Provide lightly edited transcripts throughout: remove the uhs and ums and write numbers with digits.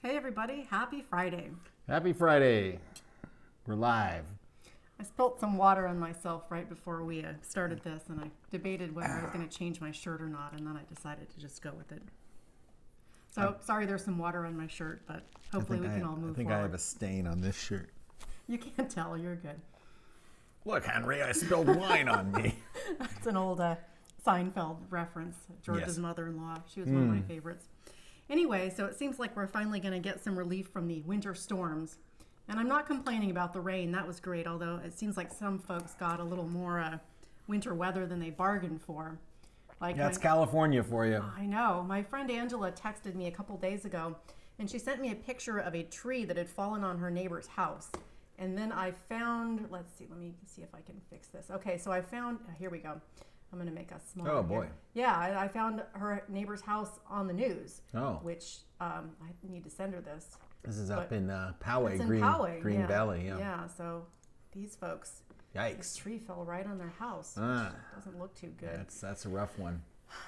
Hey everybody, happy Friday. Happy Friday. We're live. I spilt some water on myself right before we started this, and I debated whether I was going to change my shirt or not, and then I decided to just go with it. So, sorry there's some water on my shirt, but hopefully we can all move I think forward. I have a stain on this shirt. You can't tell, you're good. Look, Henry, I spilled wine on me. It's an old Seinfeld reference, George's Yes. mother-in-law. She was one of my favorites. Anyway, so it seems like we're finally going to get some relief from the winter storms. And I'm not complaining about the rain. That was great, although it seems like some folks got a little more winter weather than they bargained for. Like That's California for you. I know. My friend Angela texted me a couple days ago, and she sent me a picture of a tree that had fallen on her neighbor's house. And then I found, let's see, let me see if I can fix this. Okay, so I found, here we go. I'm going to make us smaller. Oh, boy. Here. Yeah, I found her neighbor's house on the news. Oh. Which I need to send her this. This is up in Poway, It's in Green, Poway, Green yeah. Valley. Yeah. Yeah, so these folks, this Yikes. tree fell right on their house. Ah. Doesn't look too good. That's a rough one.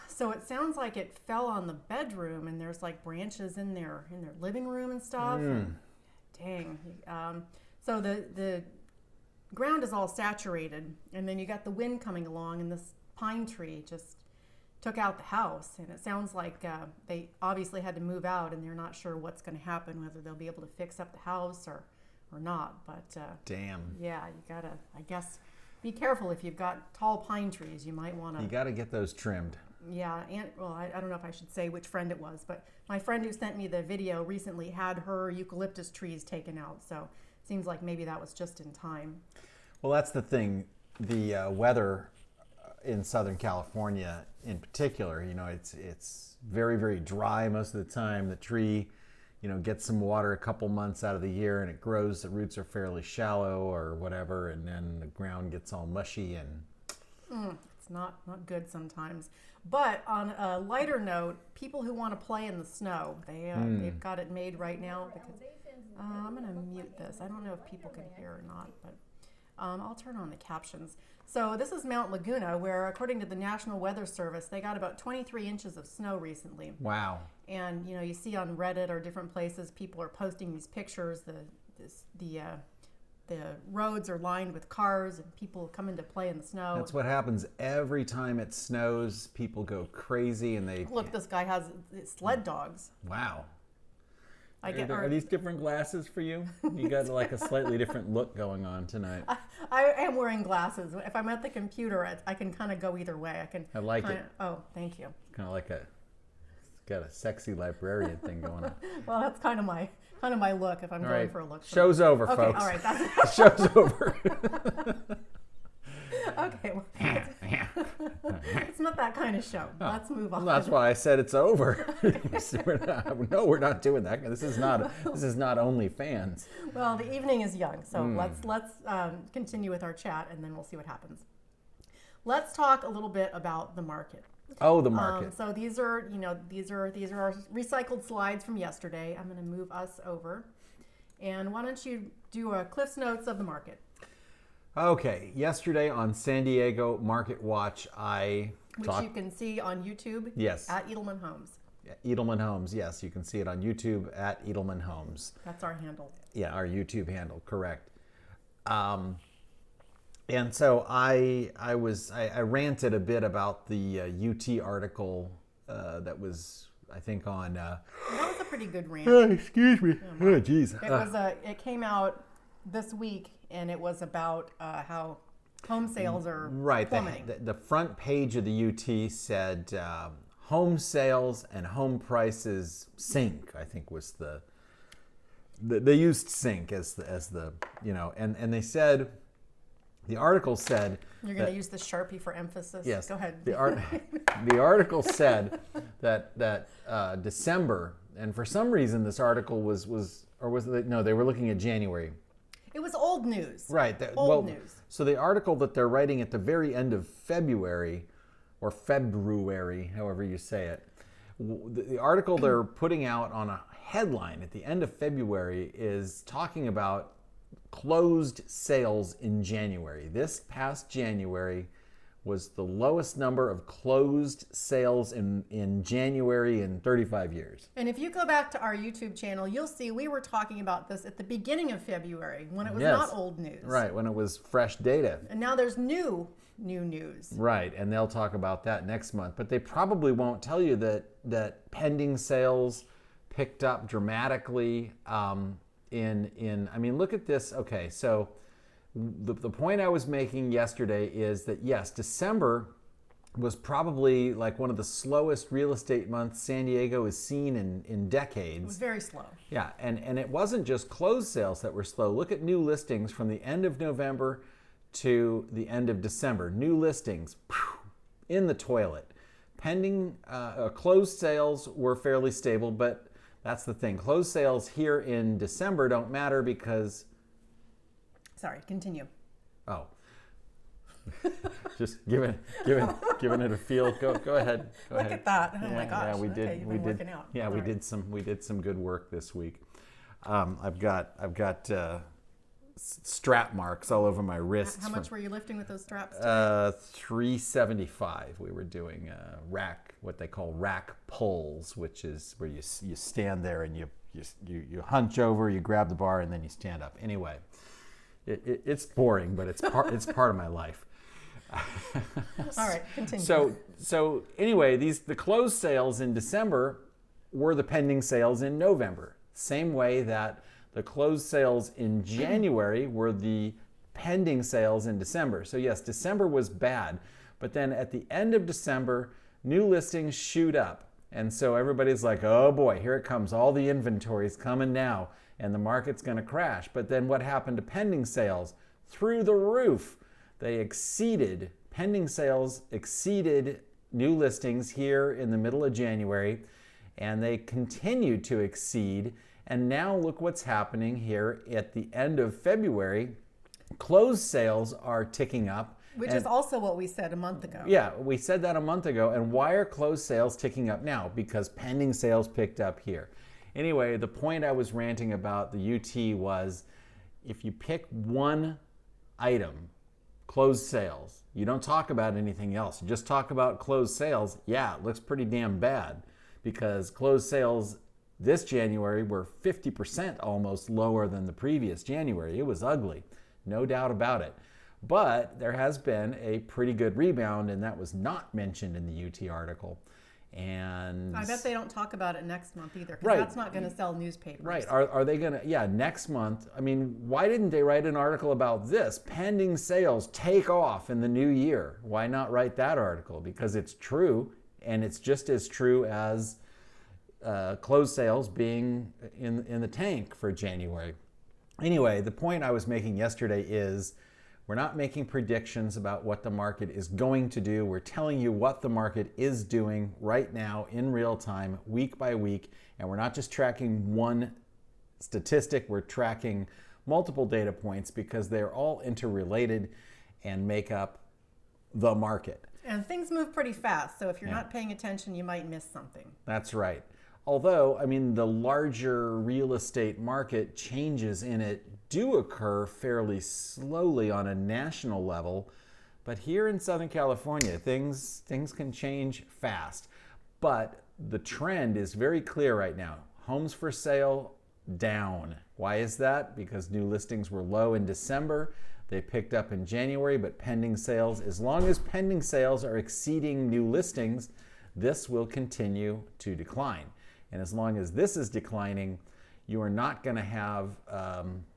So it sounds like it fell on the bedroom, and there's like branches in their living room and stuff. And dang. So the ground is all saturated, and then you got the wind coming along, and this pine tree just took out the house. And it sounds like they obviously had to move out, and they're not sure what's going to happen, whether they'll be able to fix up the house or not. But Damn. yeah, you gotta, I guess, be careful if you've got tall pine trees. You might want to. You got to get those trimmed. Yeah, and well, I don't know if I should say which friend it was, but my friend who sent me the video recently had her eucalyptus trees taken out. So it seems like maybe that was just in time. Well, that's the thing. The weather in Southern California in particular, it's very, very dry most of the time. The tree, gets some water a couple months out of the year and it grows. The roots are fairly shallow or whatever, and then the ground gets all mushy and It's not good sometimes. But on a lighter note, people who want to play in the snow, they've got it made right now. Because I'm going to mute this. I don't know if people can hear or not, but I'll turn on the captions. So this is Mount Laguna, where according to the National Weather Service, they got about 23 inches of snow recently. wow. And you see on Reddit or different places, people are posting these pictures. The roads are lined with cars, and people come into play in the snow. That's what happens every time it snows. People go crazy and they Look, this guy has sled dogs. wow. Are Are these different glasses for you? You got like a slightly different look going on tonight. I am wearing glasses. If I'm at the computer, I can kind of go either way. I like it. Oh, thank you. Kind of like it's got a sexy librarian thing going on. Well, that's kind of my look if I'm All going right, for a look. show's over, Okay, folks. all right. That's Show's over. okay. Well, it's not that kind of show. Let's move on. Well, that's why I said it's over. We're not doing that. This is not OnlyFans. Well, the evening is young, so let's continue with our chat, and then we'll see what happens. Let's talk a little bit about the market. Oh, the market. So these are our recycled slides from yesterday. I'm going to move us over, and why don't you do a Cliff's Notes of the market? Okay, yesterday on San Diego Market Watch, Which you can see on YouTube. Yes. At Edelman Homes. Edelman Homes, yes, you can see it on YouTube at Edelman Homes. That's our handle. Yeah, our YouTube handle, correct. And so I ranted a bit about the UT article that was, I think, on. That was a pretty good rant. Excuse me. Oh, geez. It came out this week, and it was about how home sales are plummeting. The front page of the UT said home sales and home prices sink. I think was they used sink as the and they said. The article said... You're going to use the Sharpie for emphasis? Yes. Go ahead. The article said that December, and for some reason this article they were looking at January. It was old news. Right. Old news. So the article that they're writing at the very end of February, or February, however you say it, the article they're putting out on a headline at the end of February is talking about closed sales in January. This past January was the lowest number of closed sales in January in 35 years. And if you go back to our YouTube channel, you'll see we were talking about this at the beginning of February when it was Yes. not old news. Right, when it was fresh data. And now there's new news. Right, and they'll talk about that next month. But they probably won't tell you that pending sales picked up dramatically I mean, look at this. Okay, so the point I was making yesterday is that, yes, December was probably like one of the slowest real estate months San Diego has seen in decades. It was very slow. Yeah, and it wasn't just closed sales that were slow. Look at new listings from the end of November to the end of December. New listings, in the toilet. Pending closed sales were fairly stable, but that's the thing. Closed sales here in December don't matter because... Sorry, continue. Oh. Just giving it a feel. Go ahead. Go Look ahead. at that. Oh Yeah, my gosh. yeah, we did. Okay, you've we been did. working out. Yeah, All we right. did some good work this week. I've got strap marks all over my wrists. How much were you lifting with those straps? 375. We were doing rack, what they call rack pulls, which is where you stand there and you hunch over, you grab the bar, and then you stand up. Anyway, it's boring, but it's part of my life. All right, continue. So anyway, the closed sales in December were the pending sales in November. Same way that the closed sales in January were the pending sales in December. So yes, December was bad, but then at the end of December, new listings shoot up. And so everybody's like, oh boy, here it comes. All the inventory's coming now and the market's gonna crash. But then what happened to pending sales? Through the roof. Pending sales exceeded new listings here in the middle of January, and they continued to exceed. And now look what's happening here at the end of February. Closed sales are ticking up. Which is also what we said a month ago. Yeah, we said that a month ago. And why are closed sales ticking up now? Because pending sales picked up here. Anyway, the point I was ranting about the UT was if you pick one item, closed sales, you don't talk about anything else. You just talk about closed sales. Yeah, it looks pretty damn bad because closed sales this January were 50% almost lower than the previous January. It was ugly, no doubt about it. But there has been a pretty good rebound, and that was not mentioned in the UT article. And I bet they don't talk about it next month either, because Right. that's not going to sell newspapers. Right. Are they going to, yeah, next month. I mean, why didn't they write an article about this? Pending sales take off in the new year. Why not write that article? Because it's true, and it's just as true as closed sales being in the tank for January. Anyway, the point I was making yesterday is we're not making predictions about what the market is going to do. We're telling you what the market is doing right now in real time, week by week, and we're not just tracking one statistic, we're tracking multiple data points because they're all interrelated and make up the market. And things move pretty fast, so if you're not paying attention, you might miss something. That's right. Although, I mean, the larger real estate market changes in it do occur fairly slowly on a national level, but here in Southern California, things can change fast. But the trend is very clear right now. Homes for sale down. Why is that? Because new listings were low in December. They picked up in January, but pending sales, as long as pending sales are exceeding new listings, this will continue to decline. And as long as this is declining, you are not going to have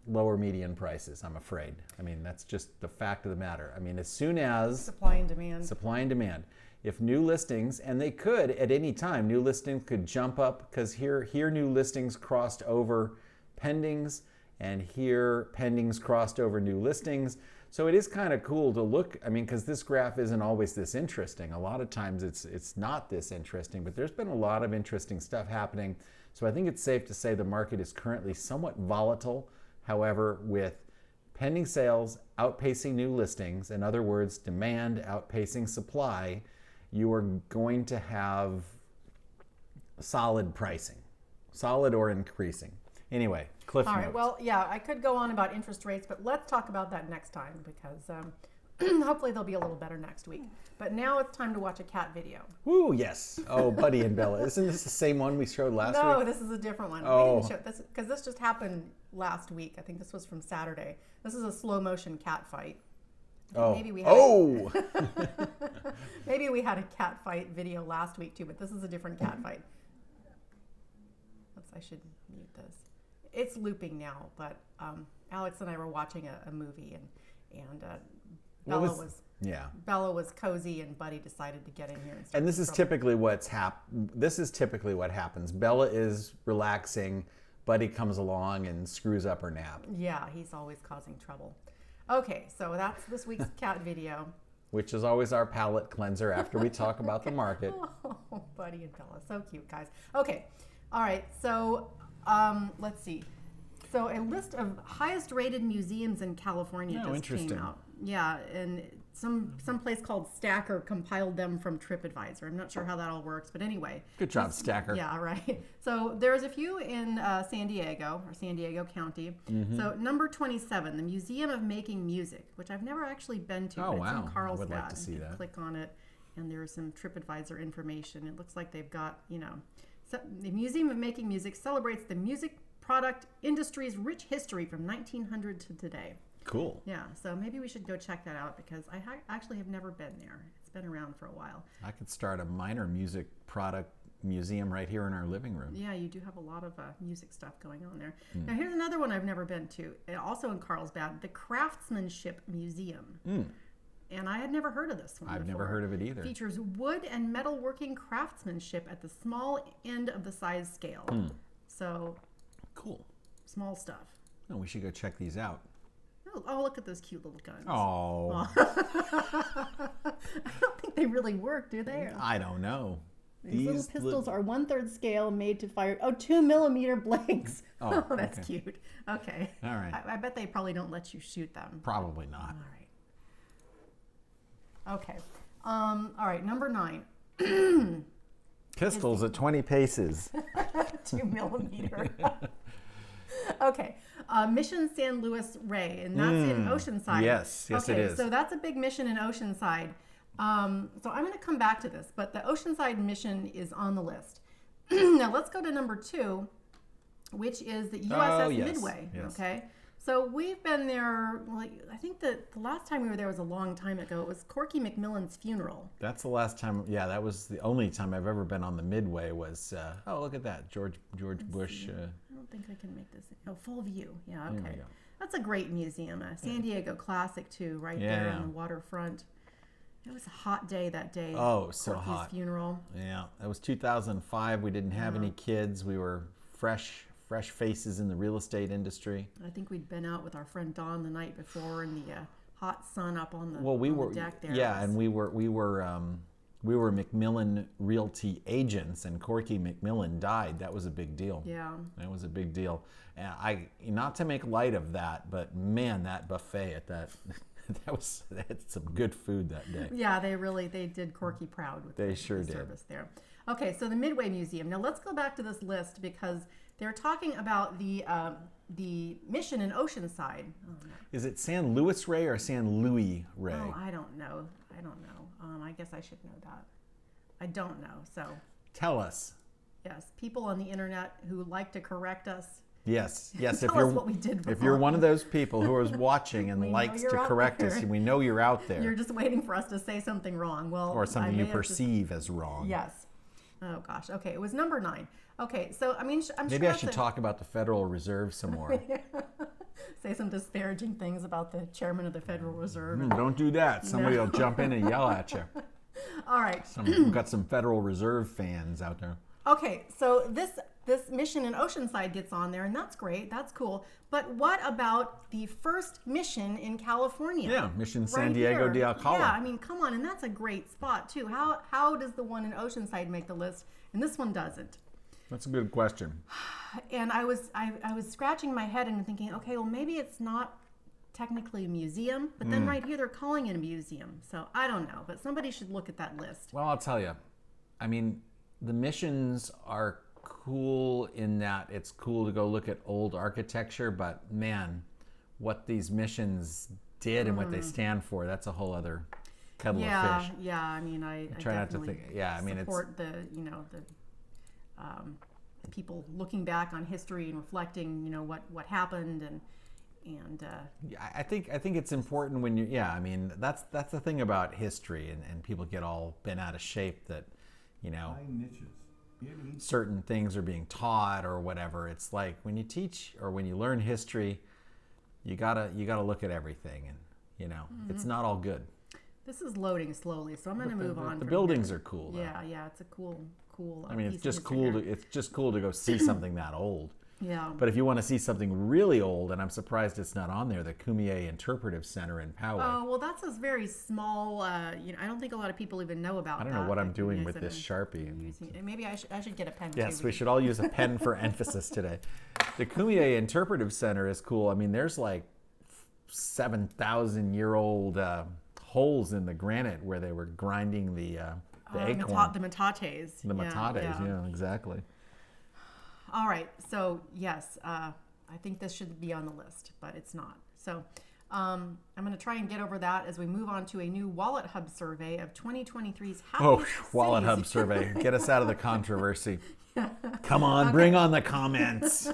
lower median prices, I'm afraid. I mean, that's just the fact of the matter. I mean, as soon as Supply and demand. supply and demand, if new listings, and they could at any time, new listings could jump up because here new listings crossed over pendings, and here pendings crossed over new listings. So it is kind of cool to look, I mean, because this graph isn't always this interesting. A lot of times it's not this interesting, but there's been a lot of interesting stuff happening. So I think it's safe to say the market is currently somewhat volatile. However, with pending sales outpacing new listings, in other words, demand outpacing supply, you are going to have solid pricing, solid or increasing. Anyway, cliff All notes. right, well, yeah, I could go on about interest rates, but let's talk about that next time because Hopefully they'll be a little better next week. But now it's time to watch a cat video. Ooh, yes. Oh, Buddy and Bella. Isn't this the same one we showed last week? No, this is a different one. Oh. We didn't show this because this just happened last week. I think this was from Saturday. This is a slow motion cat fight. Oh. Maybe we had maybe we had a cat fight video last week too, but this is a different cat fight. Oops, I should mute this. It's looping now, but Alex and I were watching a movie, and Bella was cozy, and Buddy decided to get in here. And this is typically This is typically what happens. Bella is relaxing. Buddy comes along and screws up her nap. Yeah, he's always causing trouble. Okay, so that's this week's cat video. Which is always our palate cleanser after we talk about the market. Oh, Buddy and Bella, so cute, guys. Okay, all right, so let's see. So a list of highest rated museums in California just came out. Yeah, and some place called Stacker compiled them from TripAdvisor. I'm not sure how that all works, but anyway. Good job, Stacker. Yeah, right. So there's a few in San Diego County. Mm-hmm. So number 27, the Museum of Making Music, which I've never actually been to. Oh, but wow. It's in Carlsbad. I would like to see that. Click on it, and there's some TripAdvisor information. It looks like they've got, so the Museum of Making Music celebrates the music product industry's rich history from 1900 to today. Cool. Yeah, so maybe we should go check that out because I actually have never been there. It's been around for a while. I could start a minor music product museum right here in our living room. Yeah, you do have a lot of music stuff going on there. Now here's another one I've never been to, also in Carlsbad, the Craftsmanship Museum. And I had never heard of this one I've before. never heard of it either. It features wood and metalworking craftsmanship at the small end of the size scale. So cool. Small stuff. Oh, we should go check these out. Oh, look at those cute little guns. Oh. I don't think they really work, do they? I don't know. These little pistols are 1/3 scale, made to fire 2mm blanks. Oh, that's cute. Okay. All right. I bet they probably don't let you shoot them. Probably not. All right. Okay. All right. Number 9. Pistols at 20 paces. 2mm. Okay. Mission San Luis Rey, and that's in Oceanside. Yes, it is. So that's a big mission in Oceanside. So I'm going to come back to this, but the Oceanside mission is on the list. Now let's go to number 2, which is the USS Midway. Yes. Okay. So we've been there, I think that the last time we were there was a long time ago. It was Corky McMillan's funeral. That's the last time, that was the only time I've ever been on the Midway was, look at that, George Bush. I don't think I can make this. Oh, full view. Yeah, okay. There we go. That's a great museum. San Diego classic, too, right there on the waterfront. It was a hot day that day. Oh, so Corky's hot. Funeral. Yeah, that was 2005. We didn't have any kids. We were fresh faces in the real estate industry. I think we'd been out with our friend Dawn the night before in the hot sun up on the, the deck there. Yeah, and we were McMillan Realty agents, and Corky McMillan died. That was a big deal. Yeah. That was a big deal. And not to make light of that, but man, that buffet at that they had some good food that day. Yeah, they did Corky proud with the service there. Okay, so the Midway Museum. Now let's go back to this list because they're talking about the mission in Oceanside. Oh, no. Is it San Luis Rey or San Luis Rey? Oh, I don't know. I guess I should know that. I don't know. So tell us. Yes, people on the internet who like to correct us. Yes. Tell us what we did wrong. If you're one of those people who is watching and likes to correct us, we know you're out there. You're just waiting for us to say something wrong. Well, or something you perceive as wrong. Yes. Oh gosh. Okay, it was number 9. Okay, so I'm maybe I should talk about the Federal Reserve some more. Say some disparaging things about the chairman of the Federal Reserve. Don't do that. Somebody will jump in and yell at you. All right. We've got some Federal Reserve fans out there. Okay, so this mission in Oceanside gets on there, and that's great. That's cool. But what about the first mission in California? Yeah, Mission San Diego de Alcala. Yeah, I mean, come on, and that's a great spot too. How does the one in Oceanside make the list, and this one doesn't? That's a good question. And I was scratching my head and thinking, okay, well maybe it's not technically a museum, but then right here they're calling it a museum. So I don't know, but somebody should look at that list. Well, I'll tell you. I mean, the missions are cool in that it's cool to go look at old architecture, but man, what these missions did and what they stand for, that's a whole other kettle of fish. Yeah. I mean, I try not to definitely think. Yeah, I mean, support the people looking back on history and reflecting, what happened and. Yeah, I think it's important when you. Yeah, I mean, that's the thing about history, and people get all bent out of shape that, certain things are being taught or whatever. It's like when you teach or when you learn history, you gotta look at everything, and it's not all good. This is loading slowly, so I'm going to move on. The buildings are cool, though. Yeah, it's a cool. I mean, it's just cool. It's just cool to go see something that old. Yeah. But if you want to see something really old, and I'm surprised it's not on there, the Cumier Interpretive Center in Poway. Oh, well, that's a very small, I don't think a lot of people even know about that. I don't know what I'm doing with this Sharpie. Maybe I should get a pen, Yes, too. we should all use a pen for emphasis today. The Cumier Interpretive Center is cool. I mean, there's like 7,000-year-old holes in the granite where they were grinding the acorn. The metates. The metates, yeah, exactly. All right, so yes, I think this should be on the list, but it's not. So I'm going to try and get over that as we move on to a new WalletHub survey of 2023's happiest cities. WalletHub survey. Get us out of the controversy. Come on, bring on the comments.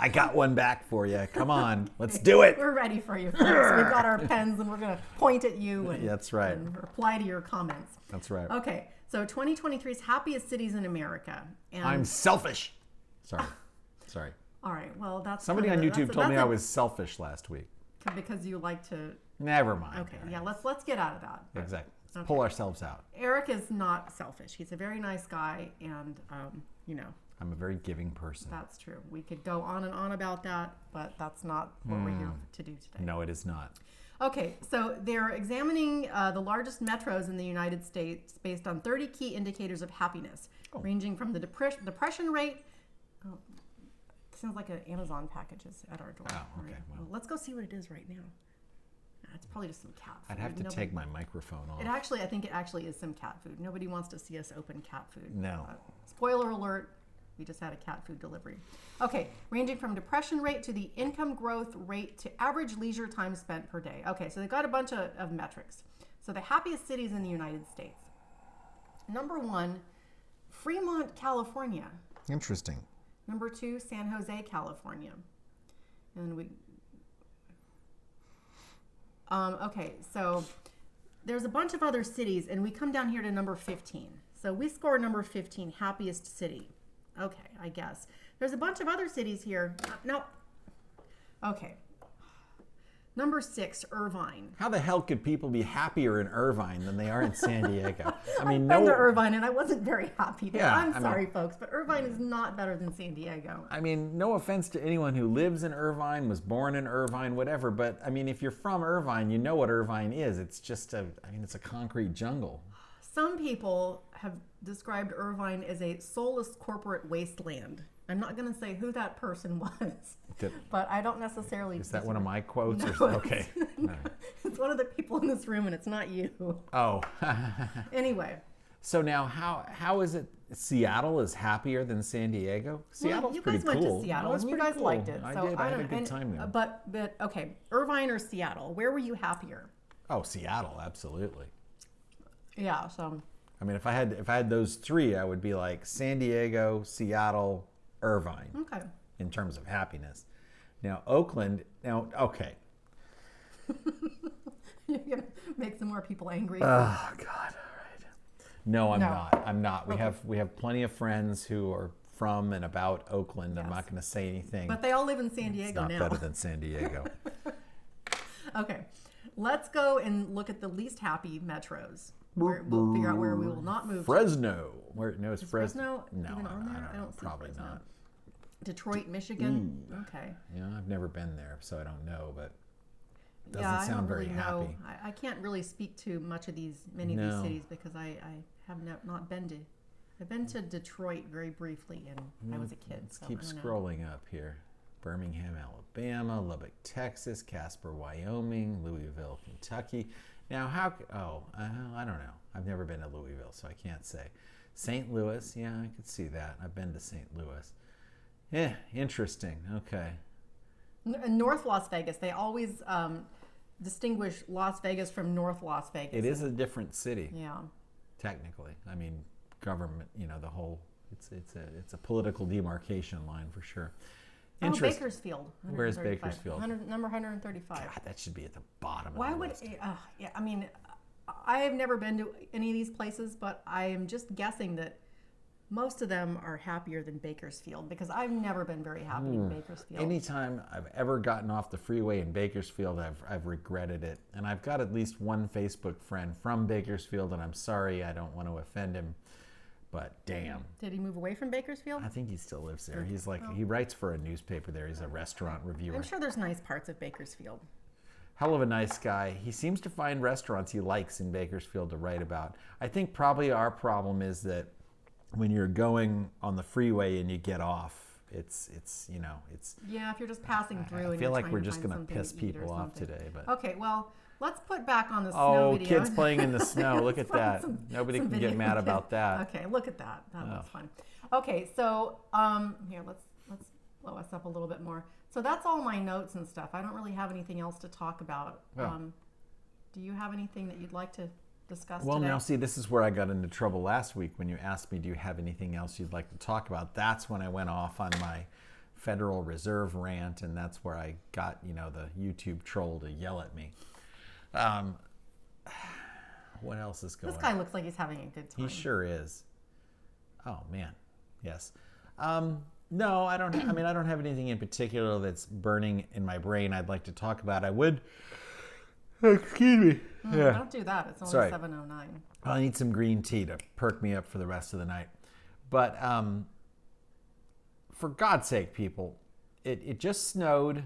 I got one back for you. Come on, let's do it. We're ready for you, folks. We've got our pens and we're going to point at you and, that's right. and reply to your comments. That's right. Okay, so 2023's happiest cities in America. And I'm selfish. Sorry. All right, well, that's... Somebody on YouTube told me I was selfish last week. Because you like to... Never mind. Okay, yeah, let's get out of that. Exactly. Let's pull ourselves out. Eric is not selfish. He's a very nice guy, and, I'm a very giving person. That's true. We could go on and on about that, but that's not what we're here to do today. No, it is not. Okay, so they're examining the largest metros in the United States based on 30 key indicators of happiness, ranging from the depression rate. Oh, sounds like an Amazon package is at our door. Oh, okay. Right. Well, let's go see what it is right now. It's probably just some cat food. I'd have to take my microphone off. I think it actually is some cat food. Nobody wants to see us open cat food. No. Spoiler alert. We just had a cat food delivery. Okay, ranging from depression rate to the income growth rate to average leisure time spent per day. Okay, so they've got a bunch of metrics. So the happiest cities in the United States. Number 1, Fremont, California. Interesting. Number 2, San Jose, California. And okay, so there's a bunch of other cities, and we come down here to number 15. So we score number 15, happiest city. Okay, I guess. There's a bunch of other cities here. No. Okay. Number 6, Irvine. How the hell could people be happier in Irvine than they are in San Diego? I mean, I've been to Irvine, and I wasn't very happy there. Yeah, I'm sorry, folks, but Irvine is not better than San Diego. I mean, no offense to anyone who lives in Irvine, was born in Irvine, whatever, but I mean, if you're from Irvine, you know what Irvine is. It's just it's a concrete jungle. Some people have described Irvine as a soulless corporate wasteland. I'm not going to say who that person was, but I don't necessarily... Is that one of my quotes? No, okay. It's one of the people in this room, and it's not you. Oh. Anyway. So now, how is it Seattle is happier than San Diego? Seattle's pretty cool. You guys went to Seattle, and you guys cool. liked it. I so did. I had a good time there. But okay, Irvine or Seattle, where were you happier? Oh, Seattle, absolutely. Yeah, so... I mean, if I had those three, I would be like San Diego, Seattle, Irvine. Okay. In terms of happiness. Now, Oakland, okay. You're going to make some more people angry. Oh, God, all right. No, I'm not. We have plenty of friends who are from and about Oakland. Yes. I'm not going to say anything. But they all live in San Diego now. It's not better than San Diego. Okay. Let's go and look at the least happy metros. We'll figure out where we will not move. Fresno. Is Fresno no, even on there? I don't see probably Fresno. not. Detroit, Michigan. Ooh. Okay. Yeah, I've never been there, so I don't know, but it doesn't I sound don't very really happy. know. I can't really speak to many of these cities because I have not been to. I've been to Detroit very briefly, and I was a kid. Let's keep scrolling up here. Birmingham, Alabama, Lubbock, Texas, Casper, Wyoming, Louisville, Kentucky. Now, I don't know. I've never been to Louisville, so I can't say. St. Louis, yeah, I could see that. I've been to St. Louis. Yeah, interesting. Okay. In North Las Vegas, they always distinguish Las Vegas from North Las Vegas. It is a different city. Yeah. Technically, I mean, government. The whole. It's a political demarcation line for sure. Bakersfield. Where's Bakersfield? Number 135. God, that should be at the bottom. Why of the would? list. Yeah, I mean, I have never been to any of these places, but I am just guessing that most of them are happier than Bakersfield because I've never been very happy in Bakersfield. Anytime I've ever gotten off the freeway in Bakersfield, I've regretted it. And I've got at least one Facebook friend from Bakersfield, and I'm sorry, I don't want to offend him, but damn. Did he move away from Bakersfield? I think he still lives there. He's like, he writes for a newspaper there. He's a restaurant reviewer. I'm sure there's nice parts of Bakersfield. Hell of a nice guy. He seems to find restaurants he likes in Bakersfield to write about. I think probably our problem is that when you're going on the freeway and you get off, it's. Yeah, if you're just passing through. I feel like we're just going to piss people off today. But okay, well, let's put back on the snow video. Oh, kids playing in the snow. Look at that. Nobody can get mad about that. Okay, look at that. That looks fun. Okay, so here, let's blow us up a little bit more. So that's all my notes and stuff. I don't really have anything else to talk about. Do you have anything that you'd like to discuss today? Now see, this is where I got into trouble last week when you asked me, do you have anything else you'd like to talk about? That's when I went off on my Federal Reserve rant, and that's where I got, the YouTube troll to yell at me. What else is going on? This guy looks like he's having a good time. He sure is. Oh, man. Yes. No, I don't have anything in particular that's burning in my brain I'd like to talk about. I would. Excuse me. Yeah. Don't do that. It's only 7:09. I need some green tea to perk me up for the rest of the night. But for God's sake, people, it just snowed.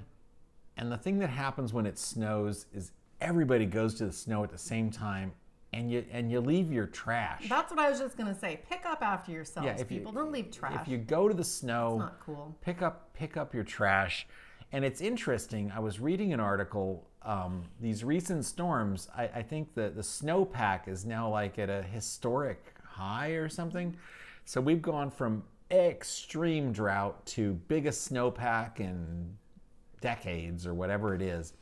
And the thing that happens when it snows is everybody goes to the snow at the same time. And you leave your trash. That's what I was just gonna say. Pick up after yourselves, people. Don't leave trash. If you go to the snow, it's not cool. Pick up your trash. And it's interesting. I was reading an article. These recent storms. I think the snowpack is now like at a historic high or something. So we've gone from extreme drought to biggest snowpack in decades or whatever it is.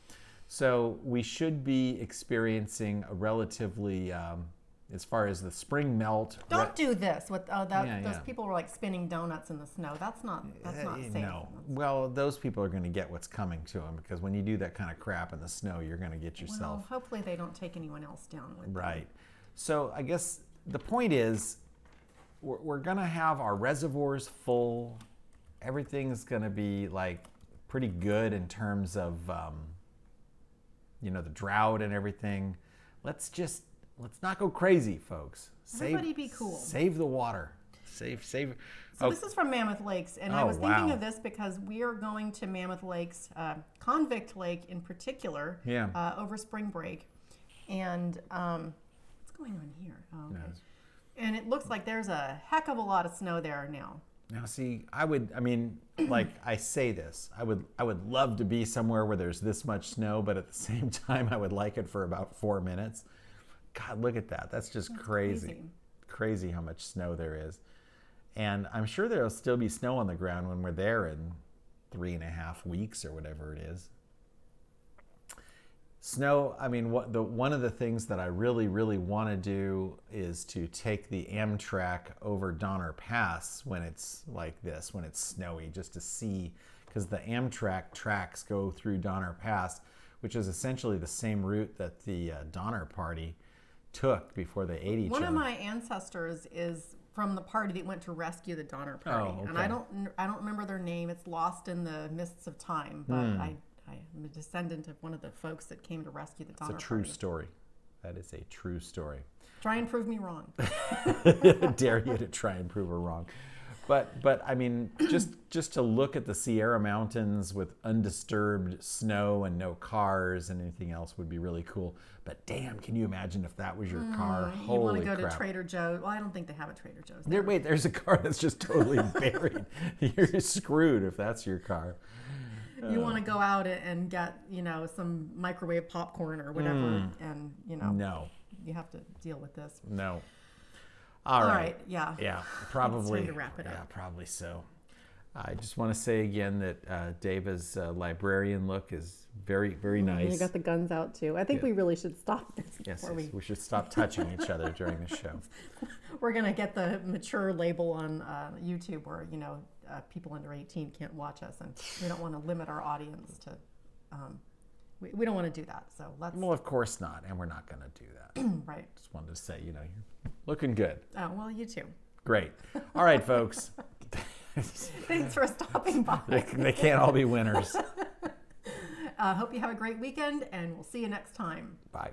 So we should be experiencing a relatively, as far as the spring melt. Don't do this. With those people were like spinning donuts in the snow. That's not safe. No. Well, those people are going to get what's coming to them because when you do that kind of crap in the snow, you're going to get yourself. Well, hopefully they don't take anyone else down with them. Right. So I guess the point is, we're going to have our reservoirs full. Everything's going to be like pretty good in terms of. The drought and everything. Let's not go crazy, folks. Everybody be cool. Save the water. Save. So this is from Mammoth Lakes, and I was thinking of this because we are going to Mammoth Lakes, Convict Lake in particular, over spring break. And what's going on here? Oh, okay. Yes. And it looks like there's a heck of a lot of snow there now. Now, see, like I say this, I would love to be somewhere where there's this much snow, but at the same time, I would like it for about 4 minutes. God, look at that. That's just crazy. Crazy how much snow there is. And I'm sure there'll still be snow on the ground when we're there in 3.5 weeks or whatever it is. Snow, one of the things that I really, really want to do is to take the Amtrak over Donner Pass when it's like this, when it's snowy, just to see, because the Amtrak tracks go through Donner Pass, which is essentially the same route that the Donner Party took before they ate each other. One of my ancestors is from the party that went to rescue the Donner Party, and I don't remember their name. It's lost in the mists of time, but I am a descendant of one of the folks that came to rescue the Donner Party. It's a true story. That is a true story. Try and prove me wrong. Dare you to try and prove her wrong. But just to look at the Sierra Mountains with undisturbed snow and no cars and anything else would be really cool. But damn, can you imagine if that was your car? You want to go to Trader Joe's? Well, I don't think they have a Trader Joe's there. Wait, there's a car that's just totally buried. You're screwed if that's your car. You want to go out and get, some microwave popcorn or whatever, and, No. You have to deal with this. No. All right. Yeah. Yeah, probably. It's time to wrap it up. Yeah, probably so. I just want to say again that Deva's librarian look is very, very nice. You got the guns out too. I think we really should stop this. Yes, we should stop touching each other during the show. We're gonna get the mature label on YouTube, where people under 18 can't watch us, and we don't want to limit our audience to. We don't want to do that. So let's. Well, of course not, and we're not going to do that. Right. Just wanted to say, you're looking good. Oh well, you too. Great. All right, folks. Thanks for stopping by. They can't all be winners. Hope you have a great weekend, and we'll see you next time. Bye.